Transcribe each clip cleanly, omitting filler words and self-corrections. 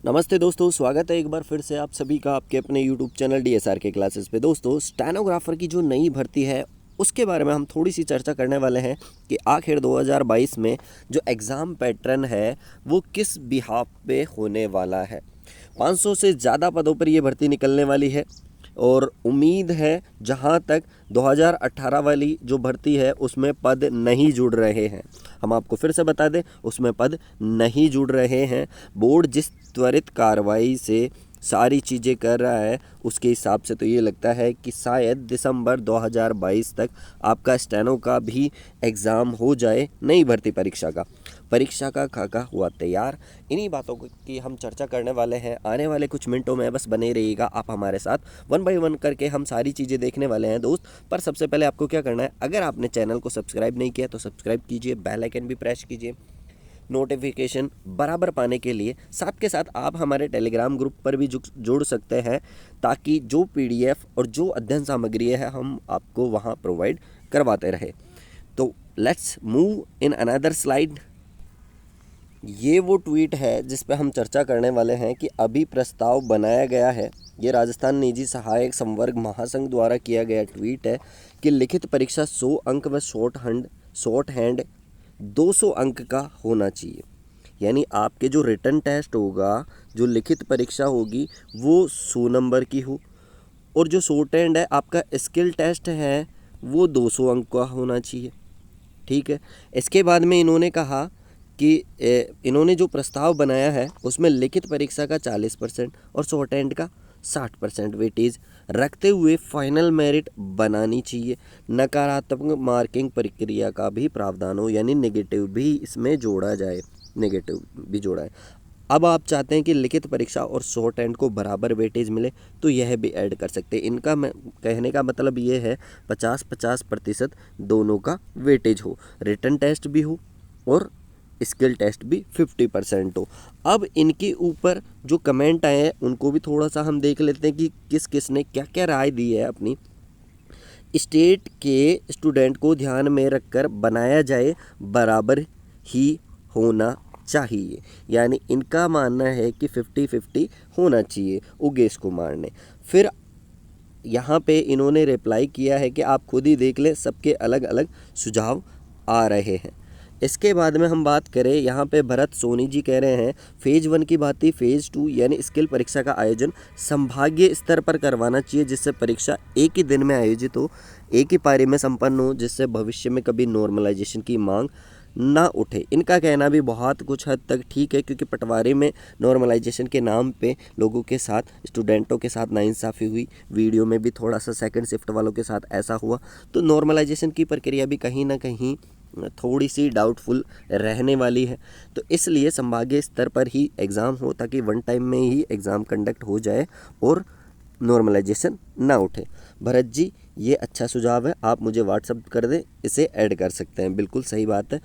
नमस्ते दोस्तों, स्वागत है एक बार फिर से आप सभी का आपके अपने YouTube चैनल DSR के क्लासेस पे। दोस्तों, स्टेनोग्राफर की जो नई भर्ती है उसके बारे में हम थोड़ी सी चर्चा करने वाले हैं कि आखिर 2022 में जो एग्ज़ाम पैटर्न है वो किस बिहाफ पे होने वाला है। 500 से ज़्यादा पदों पर ये भर्ती निकलने वाली है और उम्मीद है जहां तक 2018 वाली जो भर्ती है उसमें पद नहीं जुड़ रहे हैं। हम आपको फिर से बता दें, उसमें पद नहीं जुड़ रहे हैं। बोर्ड जिस त्वरित कार्रवाई से सारी चीज़ें कर रहा है उसके हिसाब से तो ये लगता है कि शायद दिसंबर 2022 तक आपका स्टेनो का भी एग्ज़ाम हो जाए, नई भर्ती परीक्षा का खाका हुआ तैयार। इन्हीं बातों की हम चर्चा करने वाले हैं आने वाले कुछ मिनटों में। बस बने रहिएगा आप हमारे साथ, वन बाय वन करके हम सारी चीज़ें देखने वाले हैं दोस्त। पर सबसे पहले आपको क्या करना है, अगर आपने चैनल को सब्सक्राइब नहीं किया तो सब्सक्राइब कीजिए, बेल आइकन भी प्रेस कीजिए नोटिफिकेशन बराबर पाने के लिए। साथ के साथ आप हमारे टेलीग्राम ग्रुप पर भी जुड़ सकते हैं ताकि जो PDF और जो अध्ययन सामग्री है हम आपको वहां प्रोवाइड करवाते रहे। तो let's move in another slide. ये वो ट्वीट है जिस पे हम चर्चा करने वाले हैं कि अभी प्रस्ताव बनाया गया है। ये राजस्थान निजी सहायक संवर्ग महासंघ द्वारा किया गया ट्वीट है कि लिखित परीक्षा 100 अंक व शॉर्ट हैंड 200 अंक का होना चाहिए। यानी आपके जो रिटन टेस्ट होगा, जो लिखित परीक्षा होगी वो 100 नंबर की हो और जो शॉर्ट हैंड है आपका स्किल टेस्ट है वो 200 अंक का होना चाहिए। ठीक है। इसके बाद में इन्होंने कहा कि इन्होंने जो प्रस्ताव बनाया है उसमें लिखित परीक्षा का 40% और शॉर्ट हैंड का 60% वेटेज रखते हुए फाइनल मेरिट बनानी चाहिए। नकारात्मक मार्किंग प्रक्रिया का भी प्रावधान हो, यानी नेगेटिव भी इसमें जोड़ा जाए, नेगेटिव भी जोड़ा है। अब आप चाहते हैं कि लिखित परीक्षा और शॉर्ट हैंड को बराबर वेटेज मिले तो यह भी ऐड कर सकते हैं। इनका कहने का मतलब ये है 50-50% दोनों का वेटेज हो, रिटन टेस्ट भी हो और स्किल टेस्ट भी 50% हो। अब इनके ऊपर जो कमेंट आए हैं उनको भी थोड़ा सा हम देख लेते हैं कि किस किस ने क्या क्या राय दी है अपनी। स्टेट के स्टूडेंट को ध्यान में रखकर बनाया जाए, बराबर ही होना चाहिए। यानी इनका मानना है कि 50-50 होना चाहिए उगेश कुमार ने। फिर यहाँ पे इन्होंने रिप्लाई किया है कि आप खुद ही देख लें, सबके अलग अलग सुझाव आ रहे हैं। इसके बाद में हम बात करें, यहाँ पे भरत सोनी जी कह रहे हैं फेज़ 1 की बात ही फेज़ 2 यानी स्किल परीक्षा का आयोजन संभागीय स्तर पर करवाना चाहिए, जिससे परीक्षा एक ही दिन में आयोजित हो, एक ही पारी में संपन्न हो, जिससे भविष्य में कभी नॉर्मलाइजेशन की मांग ना उठे। इनका कहना भी बहुत कुछ हद तक ठीक है, क्योंकि पटवारी में नॉर्मलाइजेशन के नाम पे लोगों के साथ, स्टूडेंटों के साथ नाइंसाफ़ी हुई। वीडियो में भी थोड़ा सा सेकंड शिफ्ट वालों के साथ ऐसा हुआ, तो नॉर्मलाइजेशन की प्रक्रिया भी कहीं ना कहीं थोड़ी सी डाउटफुल रहने वाली है। तो इसलिए संभागीय स्तर पर ही एग्ज़ाम हो ताकि वन टाइम में ही एग्ज़ाम कंडक्ट हो जाए और नॉर्मलाइजेशन ना उठे। भरत जी, ये अच्छा सुझाव है, आप मुझे व्हाट्सअप कर दें, इसे ऐड कर सकते हैं। बिल्कुल सही बात है।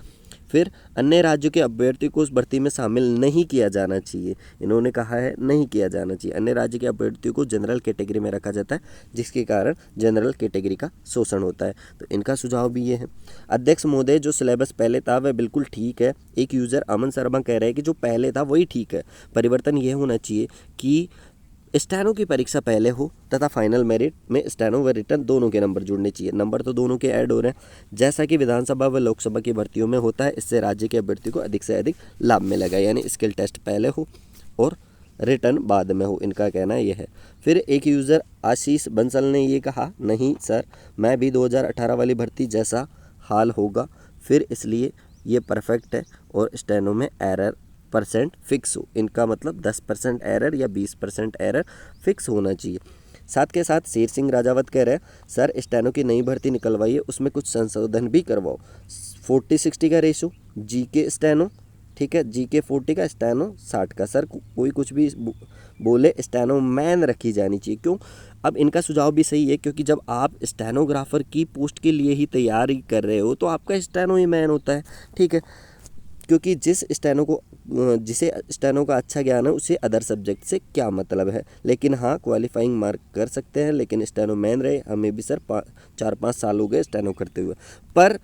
फिर अन्य राज्यों के अभ्यर्थी को उस भर्ती में शामिल नहीं किया जाना चाहिए। इन्होंने कहा है नहीं किया जाना चाहिए। अन्य राज्य के अभ्यर्थियों को जनरल कैटेगरी में रखा जाता है, जिसके कारण जनरल कैटेगरी का शोषण होता है। तो इनका सुझाव भी ये है। अध्यक्ष महोदय, जो सिलेबस पहले था वह बिल्कुल ठीक है। एक यूज़र अमन शर्मा कह रहे हैं कि जो पहले था वही ठीक है, परिवर्तन ये होना चाहिए कि स्टेनो की परीक्षा पहले हो तथा फाइनल मेरिट में स्टेनो व रिटर्न दोनों के नंबर जुड़ने चाहिए। नंबर तो दोनों के ऐड हो रहे हैं, जैसा कि विधानसभा व लोकसभा की भर्तियों में होता है। इससे राज्य के अभ्यर्थी को अधिक से अधिक लाभ मिलेगा, यानी स्किल टेस्ट पहले हो और रिटर्न बाद में हो, इनका कहना यह है। फिर एक यूज़र आशीष बंसल ने ये कहा, नहीं सर, मैं भी 2018 वाली भर्ती जैसा हाल होगा, फिर इसलिए ये परफेक्ट है और स्टेनो में एरर % फिक्स हो। इनका मतलब 10% एरर या 20% एरर फिक्स होना चाहिए। साथ के साथ शेर सिंह राजावत कह रहे हैं सर, स्टेनो की नई भर्ती निकलवाइए, उसमें कुछ संशोधन भी करवाओ। 40-60 का रेशो, जीके स्टेनो, ठीक है, जीके 40 का, स्टेनो 60 का। सर कोई कुछ भी बोले, स्टेनो मैन रखी जानी चाहिए। क्यों? अब इनका सुझाव भी सही है, क्योंकि जब आप स्टेनोग्राफर की पोस्ट के लिए ही तैयारी कर रहे हो तो आपका स्टेनो ही मैन होता है। ठीक है, क्योंकि जिसे स्टेनो का अच्छा ज्ञान है उसे अदर सब्जेक्ट से क्या मतलब है। लेकिन हाँ, क्वालिफाइंग मार्क कर सकते हैं, लेकिन स्टेनो मैन रहे। हमें भी सर 4-5 साल हो गए स्टेनो करते हुए, पर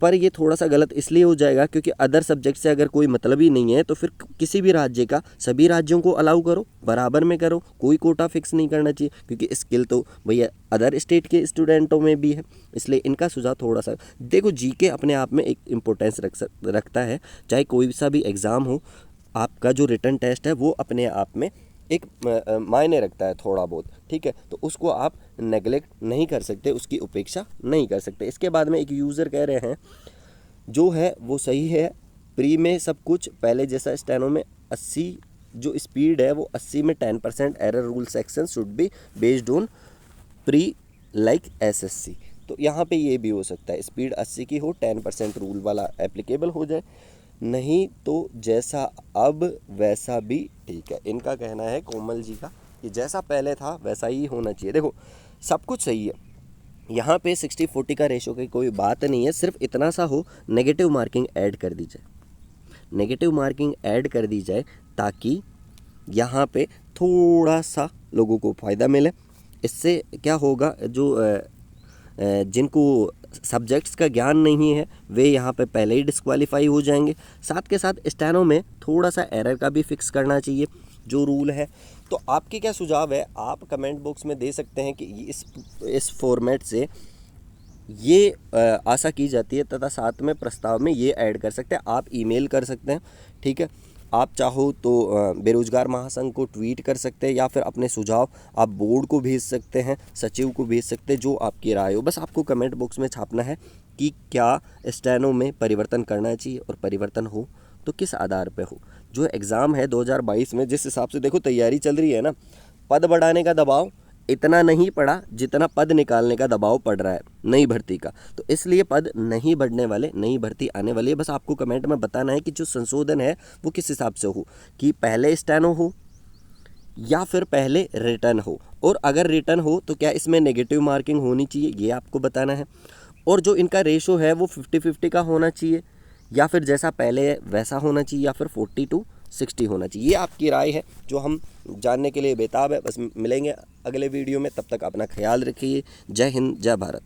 पर ये थोड़ा सा गलत इसलिए हो जाएगा क्योंकि अदर सब्जेक्ट से अगर कोई मतलब ही नहीं है तो फिर किसी भी राज्य का सभी राज्यों को अलाउ करो, बराबर में करो, कोई कोटा फिक्स नहीं करना चाहिए, क्योंकि स्किल तो भैया अदर स्टेट के स्टूडेंटों में भी है। इसलिए इनका सुझाव थोड़ा सा देखो, जीके अपने आप में एक इम्पोर्टेंस रखता है, चाहे कोई सा भी एग्ज़ाम हो, आपका जो रिटन टेस्ट है वो अपने आप में एक मायने रखता है थोड़ा बहुत, ठीक है। तो उसको आप नेगलेक्ट नहीं कर सकते, उसकी उपेक्षा नहीं कर सकते। इसके बाद में एक यूज़र कह रहे हैं जो है वो सही है, प्री में सब कुछ पहले जैसा, स्टेनो में 80 जो स्पीड है वो 80 में 10% error rule section should be based on pre like SSC. तो यहाँ पे ये भी हो सकता है स्पीड 80 की हो, 10% रूल वाला एप्लीकेबल हो जाए, नहीं तो जैसा अब वैसा भी ठीक है। इनका कहना है कोमल जी का कि जैसा पहले था वैसा ही होना चाहिए। देखो सब कुछ सही है, यहाँ पे 60-40 का रेशो की कोई बात नहीं है, सिर्फ इतना सा हो नेगेटिव मार्किंग ऐड कर दी जाए, नेगेटिव मार्किंग ऐड कर दी जाए ताकि यहाँ पे थोड़ा सा लोगों को फ़ायदा मिले। इससे क्या होगा, जो जिनको सब्जेक्ट्स का ज्ञान नहीं है वे यहाँ पे पहले ही डिस्क्वालीफाई हो जाएंगे। साथ के साथ स्टेनो में थोड़ा सा एरर का भी फिक्स करना चाहिए जो रूल है। तो आपके क्या सुझाव है, आप कमेंट बॉक्स में दे सकते हैं कि इस फॉर्मेट से ये आशा की जाती है, तथा साथ में प्रस्ताव में ये ऐड कर सकते हैं। आप ईमेल कर सकते हैं, ठीक है। आप चाहो तो बेरोजगार महासंघ को ट्वीट कर सकते हैं, या फिर अपने सुझाव आप बोर्ड को भेज सकते हैं, सचिव को भेज सकते हैं, जो आपकी राय हो। बस आपको कमेंट बॉक्स में छापना है कि क्या स्टेनो में परिवर्तन करना चाहिए, और परिवर्तन हो तो किस आधार पे हो। जो एग्ज़ाम है 2022 में, जिस हिसाब से देखो तैयारी चल रही है ना, पद बढ़ाने का दबाव इतना नहीं पड़ा जितना पद निकालने का दबाव पड़ रहा है नई भर्ती का। तो इसलिए पद नहीं बढ़ने वाले, नई भर्ती आने वाली है। बस आपको कमेंट में बताना है कि जो संशोधन है वो किस हिसाब से हो, कि पहले स्टेनो हो या फिर पहले रिटर्न हो, और अगर रिटर्न हो तो क्या इसमें नेगेटिव मार्किंग होनी चाहिए, ये आपको बताना है। और जो इनका रेशो है वो 50-50 का होना चाहिए, या फिर जैसा पहले वैसा होना चाहिए, या फिर 40-60 होना चाहिए। ये आपकी राय है जो हम जानने के लिए बेताब है। बस मिलेंगे अगले वीडियो में, तब तक अपना ख्याल रखिए। जय हिंद, जय भारत।